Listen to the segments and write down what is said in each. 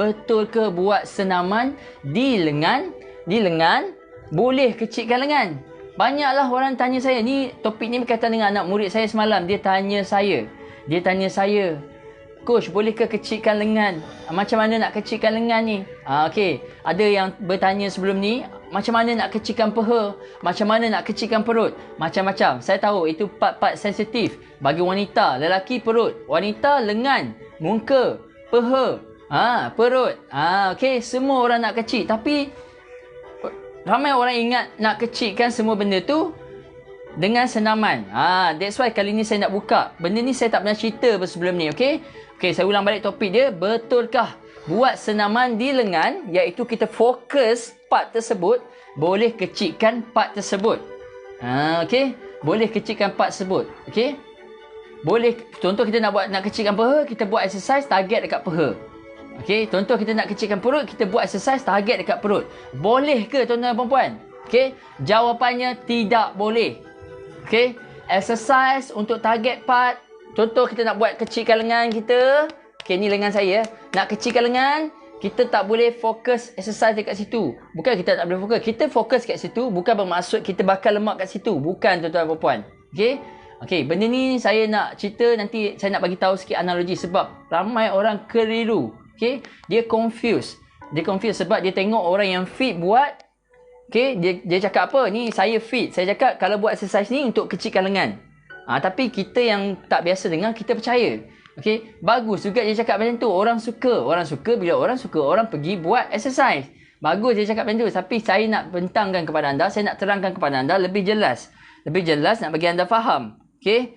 betul ke buat senaman di lengan boleh kecilkan lengan? Banyaklah orang tanya saya. Ni topik ni berkaitan dengan anak murid saya semalam. Dia tanya saya, Coach, boleh ke kecilkan lengan? Macam mana nak kecilkan lengan ni? Okey, ada yang bertanya sebelum ni, macam mana nak kecilkan peha? Macam mana nak kecilkan perut? Macam-macam. Saya tahu itu part-part sensitif. Bagi wanita, lelaki perut. Wanita lengan, muka, peha, perut. Okey, semua orang nak kecil. Tapi ramai orang ingat nak kecilkan semua benda tu dengan senaman. That's why kali ni saya nak buka. Benda ni saya tak pernah cerita sebelum ni, okey? Okey, saya ulang balik topik dia. Betulkah buat senaman di lengan, iaitu kita fokus part tersebut, boleh kecilkan part tersebut? Okey? Boleh kecilkan part tersebut. Okey? Boleh, contoh kita nak kecilkan peha, kita buat exercise target dekat peha. Okey, contoh kita nak kecilkan perut, kita buat exercise target dekat perut. Boleh ke tuan-tuan dan puan-puan? Okey, jawapannya tidak boleh. Okey, exercise untuk target part. Contoh kita nak buat kecilkan lengan kita. Okey, ni lengan saya. Nak kecilkan lengan, kita tak boleh fokus exercise dekat situ. Bukan kita tak boleh fokus. Kita fokus kat situ bukan bermaksud kita bakar lemak kat situ. Bukan tuan-tuan dan puan-puan. Okey? Okey, benda ni saya nak cerita, nanti saya nak bagi tahu sikit analogi sebab ramai orang keliru. Okey? Dia confused sebab dia tengok orang yang fit buat. Okey, dia cakap apa? Ni saya fit. Saya cakap kalau buat exercise ni untuk kecilkan lengan. Tapi kita yang tak biasa dengar, kita percaya. Okey, bagus juga dia cakap macam tu. Orang suka bila orang suka, orang pergi buat exercise. Bagus dia cakap macam tu. Tapi saya nak bentangkan kepada anda, saya nak terangkan kepada anda lebih jelas. Nak bagi anda faham. Okey?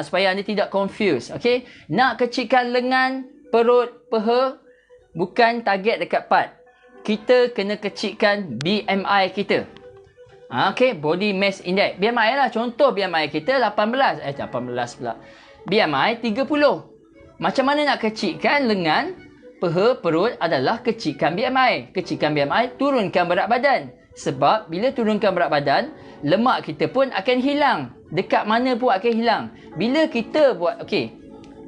Supaya anda tidak confuse. Okey? Nak kecilkan lengan, perut, peha, bukan target dekat part. Kita kena kecilkan BMI kita. Okey, body mass index. BMI lah, contoh BMI kita 18 pula. BMI 30. Macam mana nak kecilkan lengan, peha, perut adalah kecilkan BMI. Kecilkan BMI, turunkan berat badan. Sebab bila turunkan berat badan, lemak kita pun akan hilang. Dekat mana pun akan hilang. Bila kita buat, okey,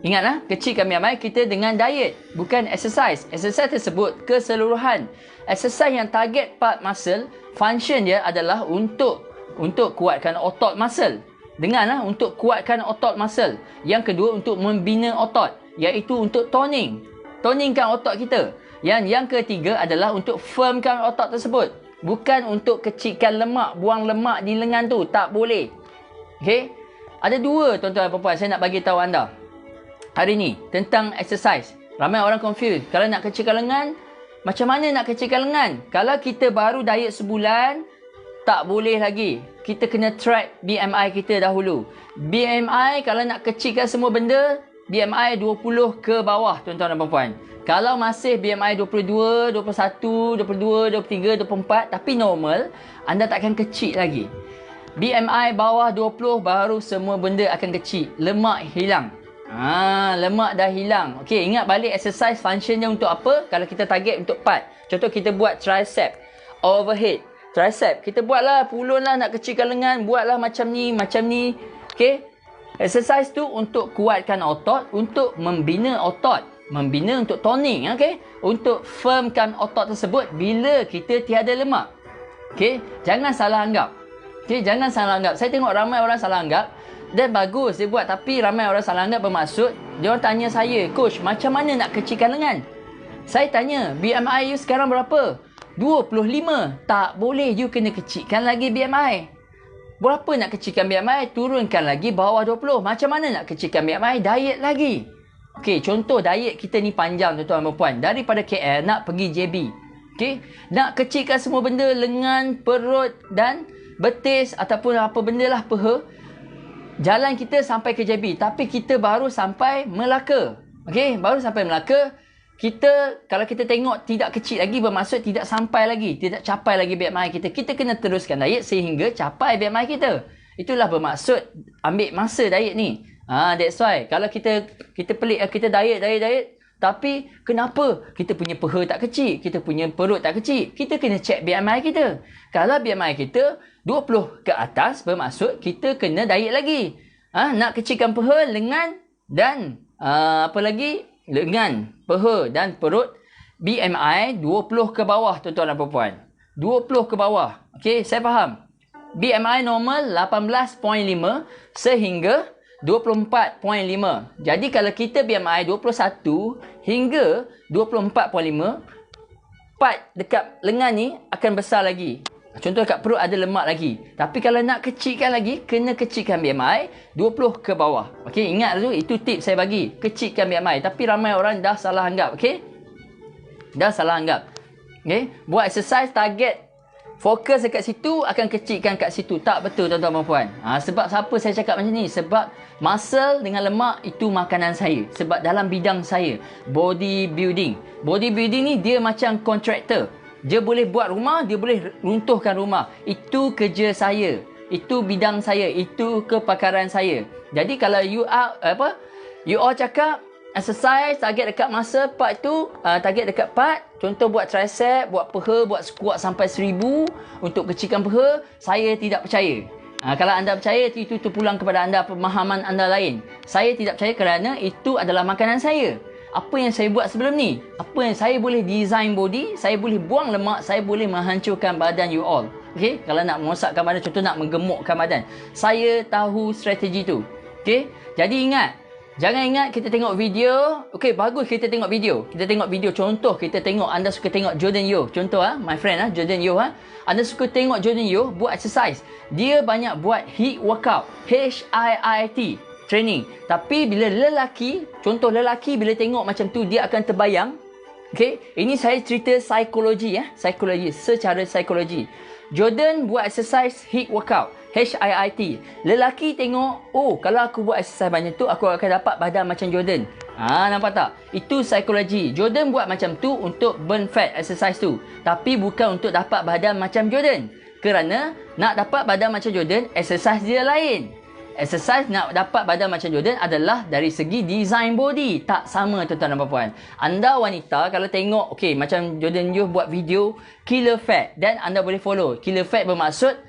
ingatlah, kecilkan BMI kita dengan diet, bukan exercise. Exercise tersebut keseluruhan. Exercise yang target part muscle, function dia adalah untuk kuatkan otot muscle. Dengarlah, untuk kuatkan otot muscle. Yang kedua, untuk membina otot, iaitu untuk toningkan otot kita. Yang ketiga adalah untuk firmkan otot tersebut. Bukan untuk kecilkan lemak, buang lemak di lengan tu, tak boleh. Okey? Ada dua tuan-tuan dan puan-puan saya nak bagi tahu anda hari ni tentang exercise. Ramai orang confused. Kalau nak kecilkan lengan, macam mana nak kecilkan lengan? Kalau kita baru diet sebulan, tak boleh lagi. Kita kena track BMI kita dahulu. BMI kalau nak kecilkan semua benda, BMI 20 ke bawah tuan-tuan dan puan-puan. Kalau masih BMI 22, 21, 22, 23, 24 tapi normal, anda takkan kecil lagi. BMI bawah 20 baru semua benda akan kecil. Lemak hilang. Lemak dah hilang. Okey, ingat balik exercise function dia untuk apa? Kalau kita target untuk part. Contoh kita buat tricep, overhead, tricep. Kita buatlah, pulunlah nak kecilkan lengan, buatlah macam ni. Okey? Exercise tu untuk kuatkan otot, untuk membina otot. Membina untuk toning, okey? Untuk firmkan otot tersebut bila kita tiada lemak. Okey? Jangan salah anggap. Okey, jangan salah anggap. Saya tengok ramai orang salah anggap. Dan bagus dia buat, tapi ramai orang salah anggap bermaksud dia orang tanya saya, Coach, macam mana nak kecilkan lengan? Saya tanya, BMI you sekarang berapa? 25. Tak boleh, you kena kecilkan lagi BMI. Berapa nak kecilkan BMI? Turunkan lagi bawah 20. Macam mana nak kecilkan BMI? Diet lagi. Okey, contoh diet kita ni panjang tuan-tuan dan puan. Daripada KL nak pergi JB. Okey, nak kecilkan semua benda, lengan, perut dan betis ataupun apa benda lah, peha. Jalan kita sampai ke JB, tapi kita baru sampai Melaka. Okey, baru sampai Melaka. Kita, kalau kita tengok tidak kecil lagi, bermaksud tidak sampai lagi, tidak capai lagi BMI kita. Kita kena teruskan diet sehingga capai BMI kita. Itulah bermaksud ambil masa diet ni. That's why kalau kita pelik, kita diet, tapi kenapa kita punya peha tak kecil, kita punya perut tak kecil? Kita kena check BMI kita. Kalau BMI kita 20 ke atas, bermaksud kita kena diet lagi. Nak kecilkan peha, lengan dan apa lagi? Lengan, peha dan perut BMI 20 ke bawah tuan-tuan dan puan-puan. 20 ke bawah. Okey, saya faham. BMI normal 18.5 sehingga 24.5. Jadi kalau kita BMI 21 hingga 24.5, part dekat lengan ni akan besar lagi. Contoh dekat perut ada lemak lagi. Tapi kalau nak kecilkan lagi, kena kecilkan BMI 20 ke bawah. Okey, ingat tu, itu tips saya bagi. Kecilkan BMI. Tapi ramai orang dah salah anggap. Okey, dah salah anggap. Okey, buat exercise target, fokus dekat situ, akan kecilkan kat situ. Tak betul tuan-tuan dan puan. Sebab siapa saya cakap macam ni? Sebab muscle dengan lemak itu makanan saya. Sebab dalam bidang saya, bodybuilding. Bodybuilding ni dia macam kontraktor. Dia boleh buat rumah, dia boleh runtuhkan rumah. Itu kerja saya. Itu bidang saya. Itu kepakaran saya. Jadi kalau you all cakap exercise target dekat masa part tu, target dekat part, contoh buat tricep, buat peha, buat squat sampai 1000 untuk kecilkan peha, saya tidak percaya. Kalau anda percaya, itu terpulang kepada anda, pemahaman anda lain. Saya tidak percaya kerana itu adalah makanan saya. Apa yang saya buat sebelum ni? Apa yang saya boleh design body, saya boleh buang lemak, saya boleh menghancurkan badan you all. Okay? Kalau nak merosakkan badan, contoh nak menggemukkan badan, saya tahu strategi tu. Okay? Jadi ingat, jangan ingat kita tengok video. Okay, bagus kita tengok video. Kita tengok video, contoh kita tengok, anda suka tengok Jordan Yo. Contoh my friend Jordan Yo. Anda suka tengok Jordan Yo buat exercise. Dia banyak buat HIIT workout. HIIT training. Tapi bila lelaki, contoh lelaki bila tengok macam tu, dia akan terbayang. Okay, ini saya cerita psikologi psikologi, secara psikologi. Jordan buat exercise HIIT workout, HIIT. Lelaki tengok, oh kalau aku buat exercise banyak tu, aku akan dapat badan macam Jordan. Nampak tak? Itu psikologi. Jordan buat macam tu untuk burn fat exercise tu. Tapi bukan untuk dapat badan macam Jordan. Kerana nak dapat badan macam Jordan, exercise dia lain. Exercise nak dapat badan macam Jordan adalah dari segi design body. Tak sama tuan-tuan dan puan-puan. Anda wanita kalau tengok, okay, macam Jordan Yo buat video killer fat, dan anda boleh follow. Killer fat bermaksud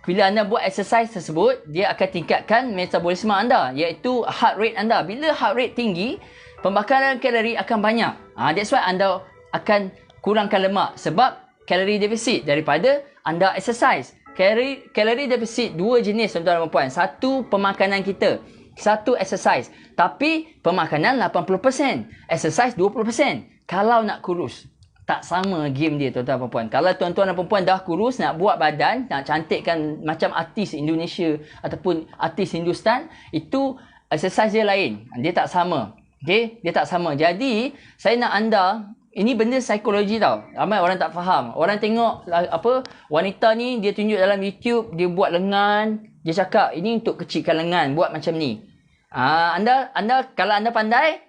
bila anda buat exercise tersebut, dia akan tingkatkan metabolisme anda, iaitu heart rate anda. Bila heart rate tinggi, pembakaran kalori akan banyak. That's why anda akan kurangkan lemak, sebab kalori defisit daripada anda exercise. Kalori defisit dua jenis tuan-tuan dan puan. Satu pemakanan kita, satu exercise. Tapi pemakanan 80%, exercise 20%. Kalau nak kurus, tak sama game dia tuan-tuan dan puan. Kalau tuan-tuan dan puan dah kurus, nak buat badan, nak cantikkan macam artis Indonesia ataupun artis Hindustan, itu exercise dia lain. Dia tak sama. Okay? Dia tak sama. Jadi saya nak anda, ini benda psikologi tau. Ramai orang tak faham. Orang tengok wanita ni, dia tunjuk dalam YouTube, dia buat lengan, dia cakap ini untuk kecilkan lengan, buat macam ni. Anda kalau anda pandai,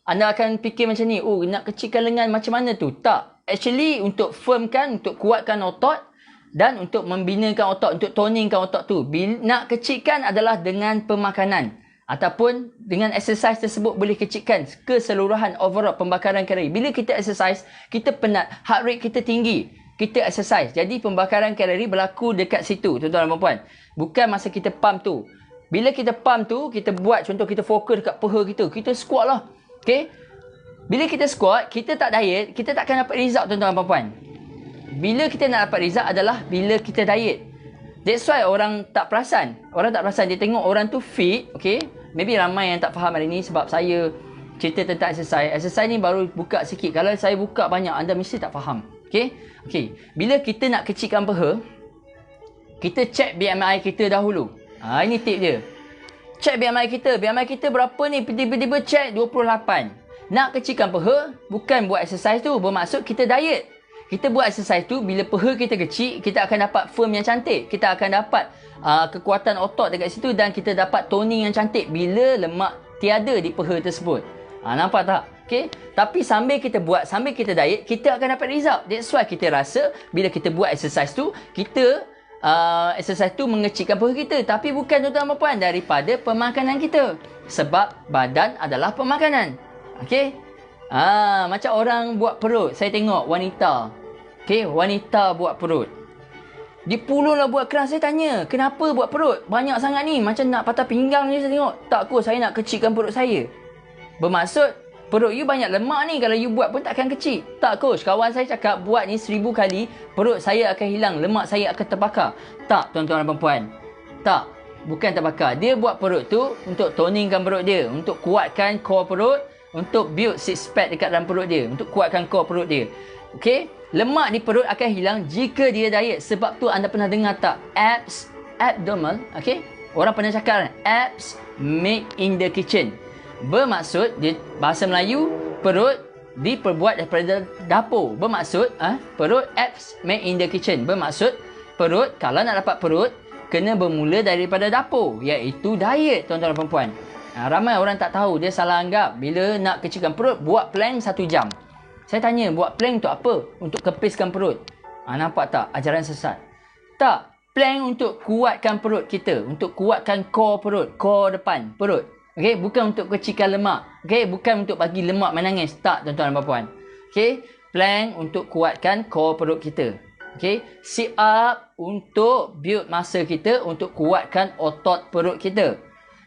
anda akan fikir macam ni, oh nak kecilkan lengan macam mana tu? Tak. Actually untuk firmkan, untuk kuatkan otot dan untuk membinakan otot, untuk toningkan otot tu. Nak kecilkan adalah dengan pemakanan. Ataupun dengan exercise tersebut boleh kecilkan keseluruhan overall pembakaran kalori. Bila kita exercise, kita penat, heart rate kita tinggi, kita exercise. Jadi pembakaran kalori berlaku dekat situ, tuan-tuan dan puan. Bukan masa kita pump tu. Bila kita pump tu, kita buat, contoh kita fokus dekat peha kita squat lah. Okay? Bila kita squat, kita tak diet, kita tak akan dapat result tuan-tuan dan puan. Bila kita nak dapat result adalah bila kita diet. That's why orang tak perasan. Orang tak perasan. Dia tengok orang tu fit. Okay. Maybe ramai yang tak faham hari ni sebab saya cerita tentang exercise. Exercise ni baru buka sikit. Kalau saya buka banyak, anda mesti tak faham. Okay. Okay. Bila kita nak kecilkan peha, kita check BMI kita dahulu. Ini tip dia. Check BMI kita. BMI kita berapa ni? Tiba-tiba check 28. Nak kecilkan peha, bukan buat exercise tu. Bermaksud kita diet. Kita buat exercise tu, bila peha kita kecil, kita akan dapat firm yang cantik. Kita akan dapat kekuatan otot dekat situ dan kita dapat toning yang cantik bila lemak tiada di peha tersebut. Nampak tak? Okay? Tapi sambil kita buat, sambil kita diet, kita akan dapat result. That's why kita rasa bila kita buat exercise tu, kita exercise tu mengecilkan peha kita. Tapi bukan tuan-tuan dan puan, daripada pemakanan kita. Sebab badan adalah pemakanan. Okay? Macam orang buat perut. Saya tengok wanita. Okay, wanita buat perut. Dia pulanglah buat keras. Saya tanya, kenapa buat perut? Banyak sangat ni. Macam nak patah pinggang je saya tengok. Tak kot, saya nak kecilkan perut saya. Bermaksud, perut you banyak lemak ni, kalau you buat pun takkan kecil. Tak coach, kawan saya cakap buat ni 1000 kali, perut saya akan hilang, lemak saya akan terbakar. Tak tuan-tuan dan perempuan. Tak, bukan terbakar. Dia buat perut tu untuk toningkan perut dia, untuk kuatkan core perut, untuk build six pack dekat dalam perut dia, untuk kuatkan core perut dia. Okey, lemak di perut akan hilang jika dia diet. Sebab tu anda pernah dengar tak abdominal, okey? Orang pernah cakap abs made in the kitchen. Bermaksud dia bahasa Melayu, perut diperbuat daripada dapur. Bermaksud perut abs made in the kitchen. Bermaksud perut, kalau nak dapat perut, kena bermula daripada dapur, iaitu diet tuan-tuan dan perempuan. Ramai orang tak tahu, dia salah anggap bila nak kecilkan perut buat plank 1 jam. Saya tanya, buat plank untuk apa? Untuk kepiskan perut. Nampak tak ajaran sesat? Tak, plank untuk kuatkan perut kita, untuk kuatkan core perut, core depan perut. Okey, bukan untuk kecilkan lemak. Okey, bukan untuk bagi lemak menangis. Tak tuan-tuan dan puan-puan. Okey, plank untuk kuatkan core perut kita. Okey, sit up untuk build masa kita, untuk kuatkan otot perut kita.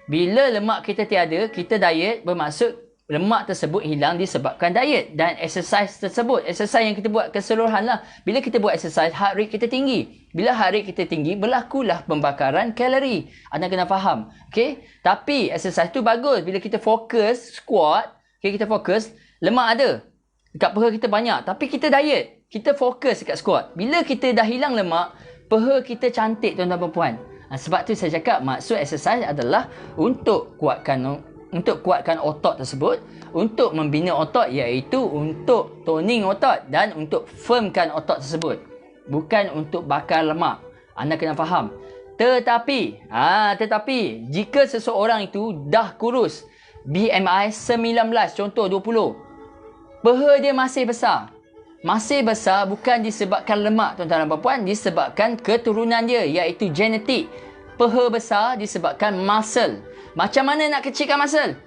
Bila lemak kita tiada, kita diet, bermaksud lemak tersebut hilang disebabkan diet dan exercise tersebut. Exercise yang kita buat keseluruhan lah. Bila kita buat exercise, heart rate kita tinggi. Bila heart rate kita tinggi, berlakulah pembakaran kalori. Anda kena faham. Okay? Tapi exercise tu bagus. Bila kita fokus squat, okay, kita fokus, lemak ada. Dekat peha kita banyak. Tapi kita diet. Kita fokus dekat squat. Bila kita dah hilang lemak, peha kita cantik tuan-tuan dan puan. Sebab tu saya cakap maksud exercise adalah untuk kuatkan otot tersebut, untuk membina otot, iaitu untuk toning otot dan untuk firmkan otot tersebut, bukan untuk bakar lemak. Anda kena faham. Tetapi jika seseorang itu dah kurus, BMI 19, contoh 20, peha dia masih besar. Masih besar bukan disebabkan lemak tuan-tuan dan puan-puan, disebabkan keturunan dia, iaitu genetik. Peha besar disebabkan muscle. Macam mana nak kecilkan muscle?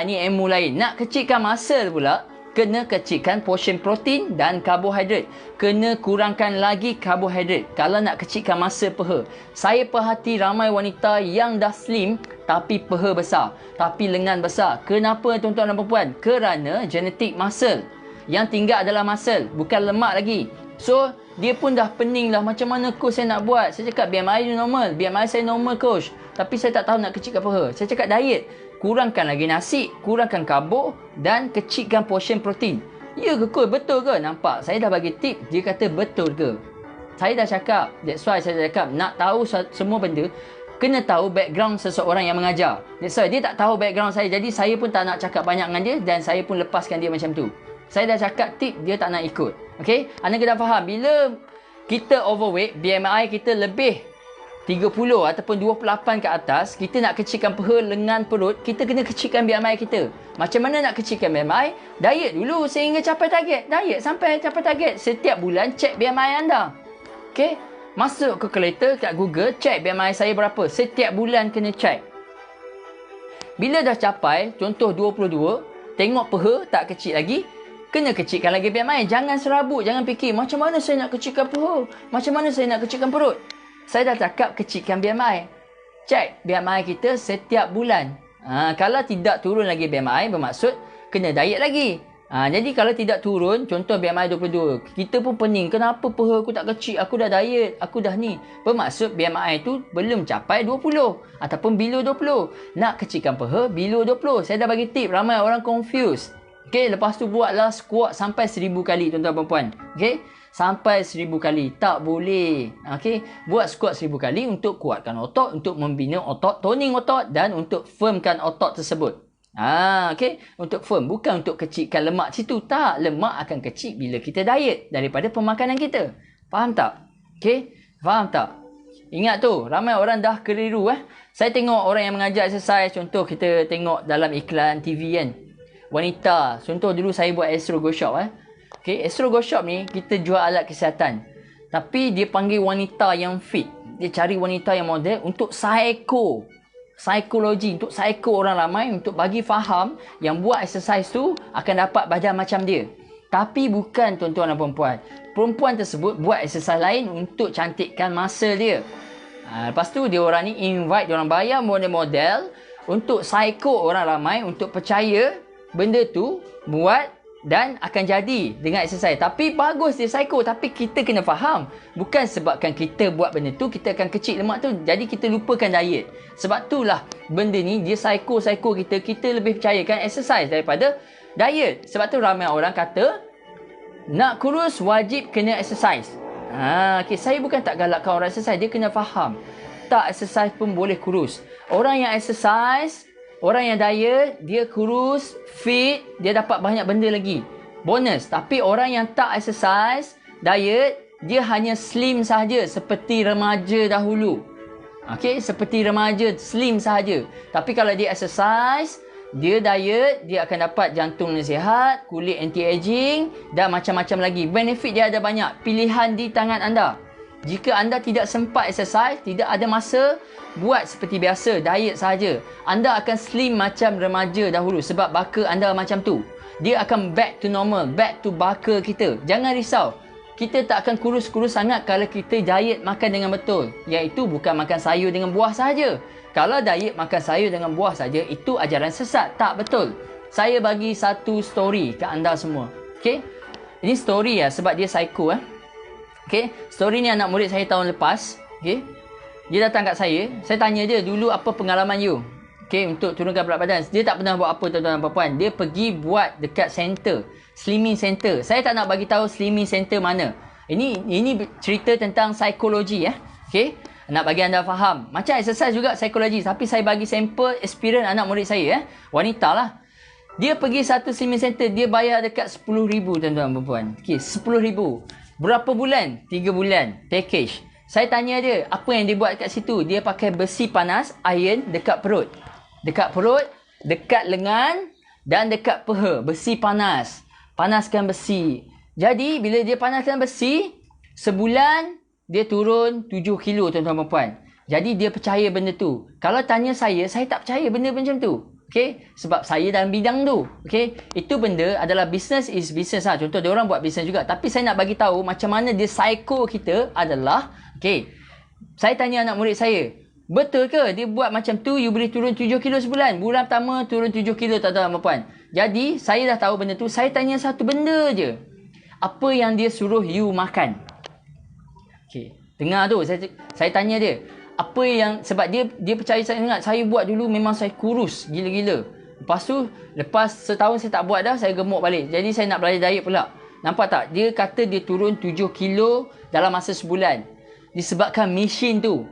Ni ilmu lain. Nak kecilkan muscle pula, kena kecilkan portion protein dan karbohidrat. Kena kurangkan lagi karbohidrat kalau nak kecilkan masa peha. Saya perhati ramai wanita yang dah slim tapi peha besar, tapi lengan besar. Kenapa tuan-tuan dan puan-puan? Kerana genetik muscle. Yang tinggal adalah muscle, bukan lemak lagi. So, dia pun dah pening lah. Macam mana coach saya nak buat? Saya cakap BMI normal. BMI saya normal coach. Tapi saya tak tahu nak kecilkan peha. Saya cakap diet. Kurangkan lagi nasi, kurangkan karbo dan kecilkan portion protein. Ya ke coach? Betul ke? Nampak? Saya dah bagi tip. Dia kata betul ke? Saya dah cakap. That's why saya cakap nak tahu semua benda, kena tahu background seseorang yang mengajar. That's why dia tak tahu background saya. Jadi saya pun tak nak cakap banyak dengan dia dan saya pun lepaskan dia macam tu. Saya dah cakap tip, dia tak nak ikut. Okay? Anda kena faham. Bila kita overweight, BMI kita lebih 30 ataupun 28 ke atas, kita nak kecilkan peha, lengan, perut, kita kena kecilkan BMI kita. Macam mana nak kecilkan BMI? Diet dulu sehingga capai target. Diet sampai capai target. Setiap bulan cek BMI anda. Okay? Masuk ke calculator kat Google, cek BMI saya berapa. Setiap bulan kena cek. Bila dah capai, contoh 22, tengok peha tak kecil lagi, kena kecilkan lagi BMI. Jangan serabut. Jangan fikir, macam mana saya nak kecilkan peha? Macam mana saya nak kecilkan perut? Saya dah cakap kecilkan BMI. Cek BMI kita setiap bulan. Kalau tidak turun lagi BMI, bermaksud kena diet lagi. Jadi kalau tidak turun, contoh BMI 22, kita pun pening. Kenapa peha aku tak kecil? Aku dah diet. Aku dah ni. Bermaksud BMI tu belum capai 20. Ataupun below 20. Nak kecilkan peha, below 20. Saya dah bagi tip. Ramai orang confused. Okay, lepas tu buatlah squat sampai 1000 kali tuan-tuan dan puan. Okay, sampai 1000 kali. Tak boleh. Okay, buat squat 1000 kali untuk kuatkan otot, untuk membina otot, toning otot dan untuk firmkan otot tersebut. Okay, untuk firm. Bukan untuk kecilkan lemak situ. Tak, lemak akan kecil bila kita diet daripada pemakanan kita. Faham tak? Okay, faham tak? Ingat tu, ramai orang dah keliru. Saya tengok orang yang mengajar exercise, contoh kita tengok dalam iklan TV kan. Wanita, contoh dulu saya buat Astro Go Shop. Okay, Astro Go Shop ni kita jual alat kesihatan. Tapi dia panggil wanita yang fit. Dia cari wanita yang model untuk psikologi, untuk psycho orang ramai, untuk bagi faham yang buat exercise tu akan dapat badan macam dia. Tapi bukan tuan-tuan dan perempuan. Perempuan tersebut buat exercise lain untuk cantikkan masa dia. Lepas tu dia orang ni invite, dia orang bayar model-model untuk psycho orang ramai untuk percaya benda tu buat dan akan jadi dengan exercise. Tapi bagus dia psycho. Tapi kita kena faham, bukan sebabkan kita buat benda tu kita akan kecil lemak tu, jadi kita lupakan diet. Sebab itulah benda ni dia psycho kita lebih percayakan exercise daripada diet. Sebab tu ramai orang kata nak kurus wajib kena exercise. Okay, saya bukan tak galakkan orang exercise, dia kena faham tak exercise pun boleh kurus. Orang yang exercise, orang yang diet, dia kurus, fit, dia dapat banyak benda lagi. Bonus. Tapi orang yang tak exercise, diet, dia hanya slim sahaja seperti remaja dahulu. Okay, seperti remaja, slim sahaja. Tapi kalau dia exercise, dia diet, dia akan dapat jantung yang sihat, kulit anti-aging dan macam-macam lagi. Benefit dia ada banyak. Pilihan di tangan anda. Jika anda tidak sempat exercise, tidak ada masa, buat seperti biasa, diet sahaja. Anda akan slim macam remaja dahulu sebab baka anda macam tu. Dia akan back to normal, back to baka kita. Jangan risau. Kita tak akan kurus-kurus sangat kalau kita diet makan dengan betul. Iaitu bukan makan sayur dengan buah sahaja. Kalau diet makan sayur dengan buah saja, itu ajaran sesat. Tak betul. Saya bagi satu story ke anda semua. Okay? Ini story ya, sebab dia psycho. Okay? Story ni anak murid saya tahun lepas. Okay? Dia datang kat saya tanya dia, dulu apa pengalaman you? Okay, untuk turunkan berat badan. Dia tak pernah buat apa tuan-tuan dan puan-puan. Dia pergi buat dekat center, slimming center. Saya tak nak bagi tahu slimming center mana. Ini cerita tentang psikologi Okay? Nak bagi anda faham. Macam exercise juga psikologi. Tapi saya bagi sampel experience anak murid saya wanita lah. Dia pergi satu slimming center, dia bayar dekat RM10,000 tuan-tuan dan puan-puan. Okay, RM10,000. Berapa bulan? 3 bulan. Package. Saya tanya dia, apa yang dia buat kat situ? Dia pakai besi panas, iron dekat perut. Dekat perut, dekat lengan dan dekat peha. Besi panas. Panaskan besi. Jadi, bila dia panaskan besi, sebulan dia turun 7 kilo tuan-tuan dan puan. Jadi, dia percaya benda tu. Kalau tanya saya tak percaya benda macam tu. Okay? Sebab saya dalam bidang tu. Okay? Itu benda adalah business is business lah. Contoh, dia orang buat business juga. Tapi saya nak bagi tahu macam mana dia psycho kita adalah, okay, saya tanya anak murid saya, betul ke dia buat macam tu, you boleh turun 7 kilo sebulan? Bulan pertama turun 7 kilo tuan-tuan dan puan. Jadi, saya dah tahu benda tu. Saya tanya satu benda je. Apa yang dia suruh you makan? Okay. Dengar tu. Saya tanya dia. Apa yang, sebab dia percaya saya sangat. Saya buat dulu memang saya kurus gila-gila. Lepas setahun saya tak buat dah, saya gemuk balik. Jadi saya nak belajar diet pula. Nampak tak? Dia kata dia turun 7 kilo dalam masa sebulan. Disebabkan mesin tu.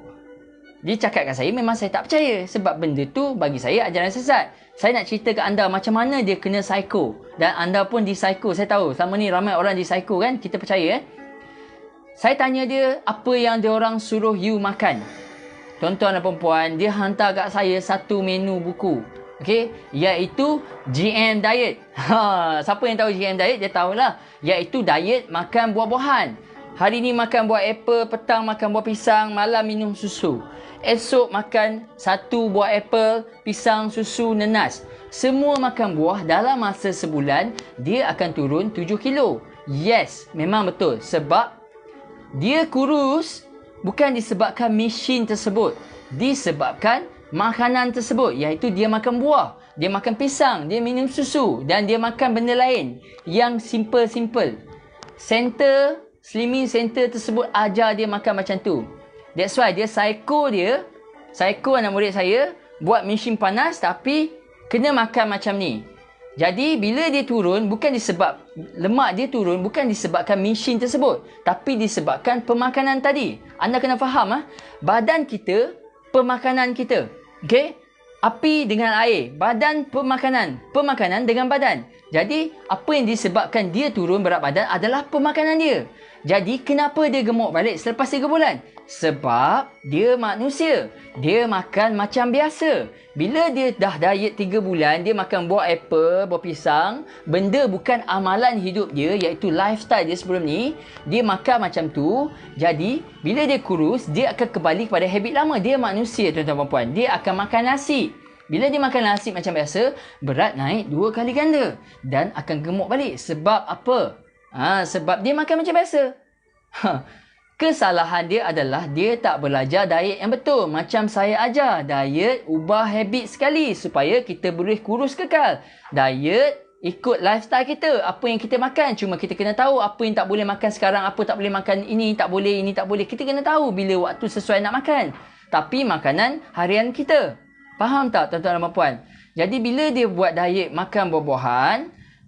Dia cakap kat saya, memang saya tak percaya. Sebab benda tu bagi saya ajaran sesat. Saya nak cerita kat anda macam mana dia kena psycho. Dan anda pun di psycho. Saya tahu selama ni ramai orang di psycho kan. Kita percaya Saya tanya dia, apa yang dia orang suruh you makan? Tuan-tuan dan perempuan, dia hantar kat saya satu menu buku. Okay, iaitu GM Diet. Siapa yang tahu GM Diet, dia tahulah. Iaitu diet makan buah-buahan. Hari ni makan buah apple, petang makan buah pisang, malam minum susu. Esok makan satu buah apple, pisang, susu, nenas. Semua makan buah dalam masa sebulan, dia akan turun 7 kilo. Yes, memang betul. Sebab dia kurus bukan disebabkan mesin tersebut. Disebabkan makanan tersebut. Iaitu dia makan buah, dia makan pisang, dia minum susu dan dia makan benda lain yang simple-simple. Slimming center tersebut ajar dia makan macam tu. That's why dia psycho anak murid saya, buat mesin panas tapi kena makan macam ni. Jadi bila dia turun, lemak dia turun bukan disebabkan mesin tersebut, tapi disebabkan pemakanan tadi. Anda kena faham badan kita, pemakanan kita. Okay? Api dengan air, badan pemakanan dengan badan. Jadi apa yang disebabkan dia turun berat badan adalah pemakanan dia. Jadi kenapa dia gemuk balik selepas 3 bulan? Sebab dia manusia. Dia makan macam biasa. Bila dia dah diet 3 bulan, dia makan buah apple, buah pisang. Benda bukan amalan hidup dia, iaitu lifestyle dia sebelum ni. Dia makan macam tu. Jadi, bila dia kurus, dia akan kembali kepada habit lama. Dia manusia, tuan-tuan dan puan. Dia akan makan nasi. Bila dia makan nasi macam biasa, berat naik 2 kali ganda. Dan akan gemuk balik. Sebab apa? Sebab dia makan macam biasa. Kesalahan dia adalah dia tak belajar diet yang betul. Macam saya ajar, diet ubah habit sekali supaya kita boleh kurus kekal. Diet ikut lifestyle kita. Apa yang kita makan. Cuma kita kena tahu apa yang tak boleh makan sekarang. Apa tak boleh makan ini tak boleh, ini tak boleh. Kita kena tahu bila waktu sesuai nak makan. Tapi makanan harian kita. Faham tak tuan-tuan dan puan? Jadi bila dia buat diet makan buah-buahan,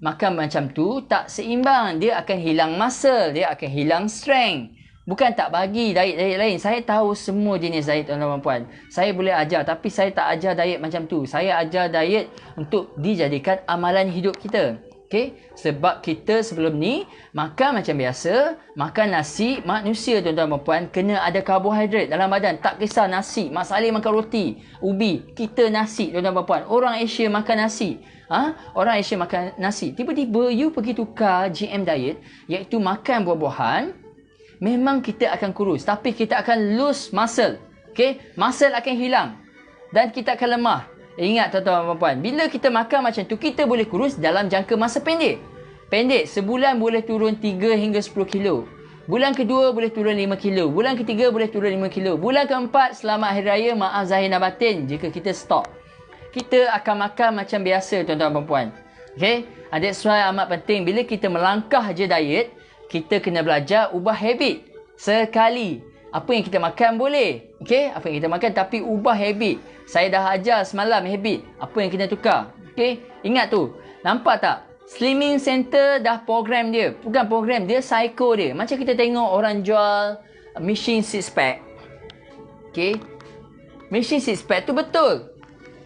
makan macam tu tak seimbang. Dia akan hilang muscle. Dia akan hilang strength. Bukan tak bagi diet-diet lain. Saya tahu semua jenis diet tuan-tuan dan puan. Saya boleh ajar tapi saya tak ajar diet macam tu. Saya ajar diet untuk dijadikan amalan hidup kita. Okay? Sebab kita sebelum ni makan macam biasa, makan nasi. Manusia tuan-tuan dan puan kena ada karbohidrat dalam badan. Tak kisah nasi. Mak Saleh makan roti, ubi. Kita nasi tuan-tuan dan puan. Orang Asia makan nasi. Orang Asia makan nasi. Tiba-tiba you pergi tukar GM diet, iaitu makan buah-buahan. Memang kita akan kurus. Tapi kita akan lose muscle. Okay? Muscle akan hilang. Dan kita akan lemah. Ingat tuan-tuan dan puan. Bila kita makan macam tu, kita boleh kurus dalam jangka masa pendek. Pendek. Sebulan boleh turun 3 hingga 10 kilo. Bulan kedua boleh turun 5 kilo. Bulan ketiga boleh turun 5 kilo. Bulan keempat, selamat Hari Raya, maaf zahir dan batin. Jika kita stop. Kita akan makan macam biasa tuan-tuan dan puan. Okay? That's why amat penting. Bila kita melangkah je diet, kita kena belajar ubah habit. Sekali. Apa yang kita makan boleh. Okay? Apa yang kita makan tapi ubah habit. Saya dah ajar semalam habit. Apa yang kena tukar. Okay? Ingat tu. Nampak tak? Slimming Center dah program dia. Bukan program. Dia psycho dia. Macam kita tengok orang jual machine six pack. Okay? Machine six pack tu betul.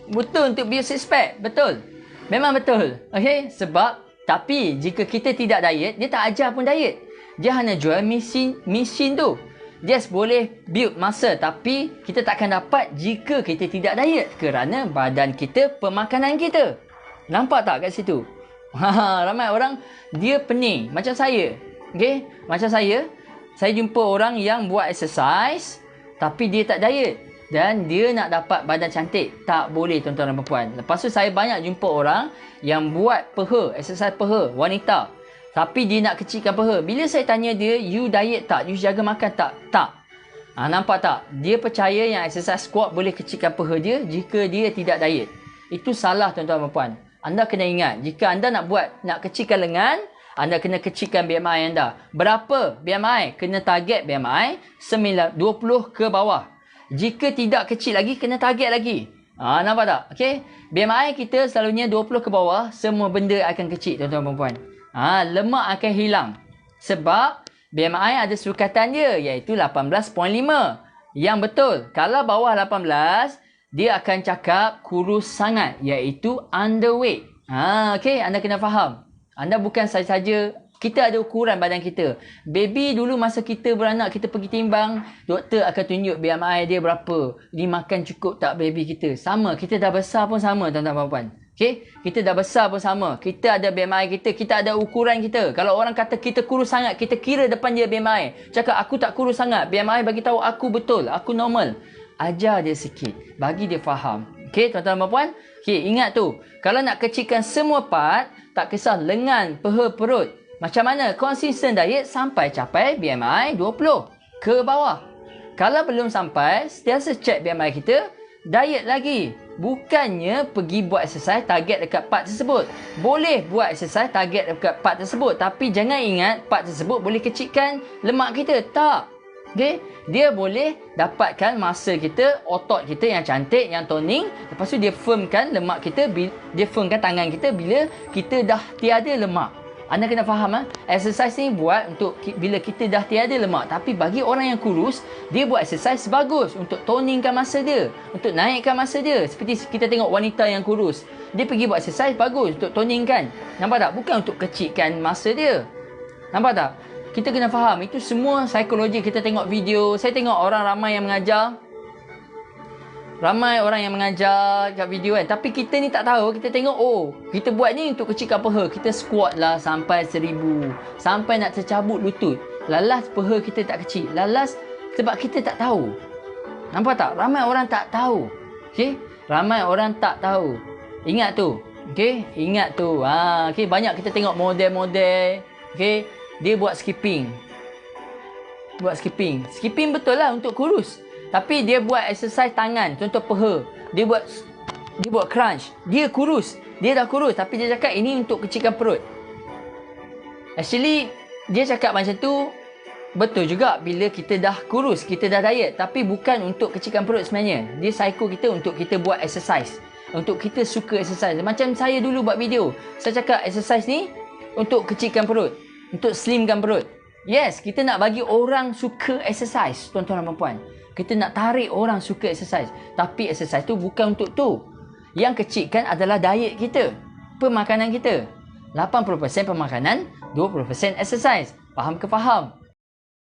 Betul untuk build six pack. Betul. Memang betul. Okay? Sebab tapi jika kita tidak diet, dia tak ajar pun diet. Dia hanya jual mesin tu. Yes, boleh build muscle. Tapi kita tak akan dapat jika kita tidak diet. Kerana badan kita, pemakanan kita. Nampak tak kat situ? Ramai orang, dia pening. Macam saya. Okay? Macam saya jumpa orang yang buat exercise, tapi dia tak diet. Dan dia nak dapat badan cantik. Tak boleh tuan-tuan dan puan. Lepas tu saya banyak jumpa orang yang buat peha, exercise peha, wanita. Tapi dia nak kecilkan peha. Bila saya tanya dia, you diet tak? You jaga makan tak? Tak. Nampak tak? Dia percaya yang exercise squat boleh kecilkan peha dia jika dia tidak diet. Itu salah tuan-tuan dan puan. Anda kena ingat, jika anda nak kecilkan lengan, anda kena kecilkan BMI anda. Berapa BMI? Kena target BMI 20 ke bawah. Jika tidak kecil lagi, kena target lagi. Nampak tak? Okay? BMI kita selalunya 20 ke bawah. Semua benda akan kecil, tuan-tuan dan puan. Lemak akan hilang. Sebab BMI ada sukatan dia, iaitu 18.5. Yang betul. Kalau bawah 18, dia akan cakap kurus sangat, iaitu underweight. Okay? Anda kena faham. Anda bukan saja-saja. Kita ada ukuran badan kita. Baby dulu masa kita beranak, kita pergi timbang, doktor akan tunjuk BMI dia berapa. Dia makan cukup tak baby kita. Sama, kita dah besar pun sama tuan-tuan dan puan. Okay? Kita dah besar pun sama. Kita ada BMI kita, kita ada ukuran kita. Kalau orang kata kita kurus sangat, kita kira depan dia BMI. Cakap aku tak kurus sangat. BMI bagi tahu aku betul, aku normal. Ajar dia sikit, bagi dia faham. Okay, tuan-tuan dan puan? Okay, ingat tu. Kalau nak kecilkan semua part, tak kisah lengan, peha, perut. Macam mana? Konsisten diet sampai capai BMI 20 ke bawah. Kalau belum sampai, sentiasa cek BMI kita, diet lagi. Bukannya pergi buat exercise target dekat part tersebut. Boleh buat exercise target dekat part tersebut. Tapi jangan ingat part tersebut boleh kecilkan lemak kita. Tak. Okay? Dia boleh dapatkan masa kita, otot kita yang cantik, yang toning. Lepas tu dia firmkan lemak kita, dia firmkan tangan kita bila kita dah tiada lemak. Anda kena faham, exercise ni buat untuk bila kita dah tiada lemak. Tapi bagi orang yang kurus, dia buat exercise bagus untuk toningkan masa dia, untuk naikkan masa dia. Seperti kita tengok wanita yang kurus, dia pergi buat exercise bagus untuk toningkan. Nampak tak? Bukan untuk kecilkan masa dia. Nampak tak? Kita kena faham, itu semua psikologi. Kita tengok video, saya tengok orang ramai yang mengajar. Ramai orang yang mengajar kat video kan. Tapi kita ni tak tahu. Kita tengok, oh, kita buat ni untuk kecilkan peha. Kita squat lah sampai 1000. Sampai nak tercabut lutut. Lalas peha kita tak kecil. Lalas sebab kita tak tahu. Nampak tak? Ramai orang tak tahu. Okay? Ramai orang tak tahu. Ingat tu. Okay? Ingat tu. Okay? Banyak kita tengok model-model. Okay? Dia buat skipping. Buat skipping. Skipping betul lah untuk kurus. Tapi dia buat exercise tangan, contoh peha. Dia buat crunch. Dia kurus. Dia dah kurus tapi dia cakap ini untuk kecilkan perut. Actually, dia cakap macam tu betul juga bila kita dah kurus, kita dah diet. Tapi bukan untuk kecilkan perut sebenarnya. Dia psycho kita untuk kita buat exercise. Untuk kita suka exercise. Macam saya dulu buat video. Saya cakap exercise ni untuk kecilkan perut. Untuk slimkan perut. Yes, kita nak bagi orang suka exercise, tuan-tuan dan puan-puan. Kita nak tarik orang suka exercise. Tapi exercise tu bukan untuk tu. Yang kecilkan adalah diet kita. Pemakanan kita. 80% pemakanan, 20% exercise. Faham ke faham?